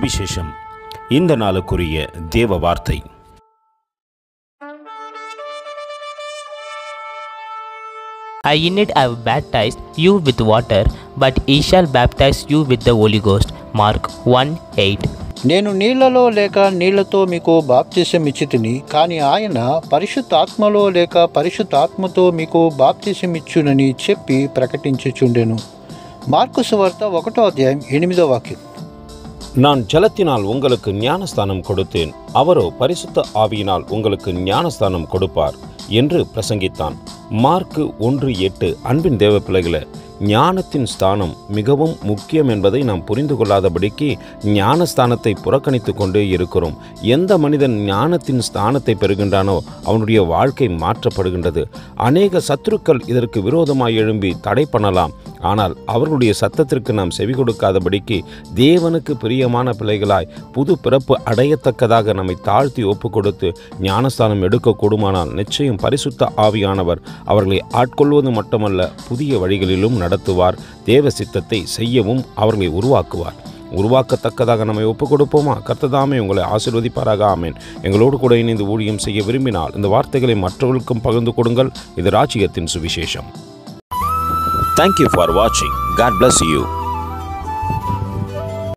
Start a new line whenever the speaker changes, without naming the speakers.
சுவிசேஷம். இந்த நாளுக்குரிய தேவ வார்த்தை.
I in it have baptized you with water, but he shall baptize you with the Holy Ghost. Mark 1:8.
నేను నీళ్లలో లేక నీళ్లతో మీకు బాప్తిసం ఇచ్చితిని, కానీ ఆయన పరిశుద్ధాత్మలో లేక పరిశుద్ధాత్మతో మీకు బాప్తిసం ఇచ్చునని చెప్పి ప్రకటించుచుండెను. మార్కు సువార్త 1:8.
நான் ஜலத்தினால் உங்களுக்கு ஞானஸ்தானம் கொடுத்தேன், அவரோ பரிசுத்த ஆவியினால் உங்களுக்கு ஞானஸ்தானம் கொடுப்பார் என்று பிரசங்கித்தான். மார்க்கு 1:8. அன்பின் தேவ பிள்ளைகளே, ஞானத்தின் ஸ்தானம் மிகவும் முக்கியம் என்பதை நாம் புரிந்து கொள்ளாதபடிக்கு ஞானஸ்தானத்தை புறக்கணித்து கொண்டே இருக்கிறோம். எந்த மனிதன் ஞானத்தின் ஸ்தானத்தை பெறுகின்றானோ அவனுடைய வாழ்க்கை மாற்றப்படுகின்றது. அநேக சத்துருக்கள் இதற்கு விரோதமாய் எழும்பி தடை பண்ணலாம். ஆனால் அவர்களுடைய சத்தத்திற்கு நாம் செவி கொடுக்காதபடிக்கு தேவனுக்கு பிரியமான பிள்ளைகளாய் புது பிறப்பு அடையத்தக்கதாக நம்மை தாழ்த்தி ஒப்பு கொடுத்து ஞானஸ்தானம் எடுக்கக்கூடுமானால் நிச்சயம் பரிசுத்த ஆவியானவர் அவர்களை ஆட்கொள்வது மட்டுமல்ல, புதிய வழிகளிலும் நடத்துவார். தேவ சித்தத்தை செய்யவும் அவர்களை உருவாக்கத்தக்கதாக நம்மை ஒப்புக் கொடுப்போமா? கர்த்ததாமே உங்களை ஆசீர்வதிப்பாராக. ஆமென். எங்களோடு கூட இணைந்து ஊழியம் செய்ய விரும்பினால் இந்த வார்த்தைகளை மற்றவர்களுக்கும் பகிர்ந்து கொடுங்கள். இது ராஜ்யத்தின் சுவிசேஷம். Thank you for watching. God bless you.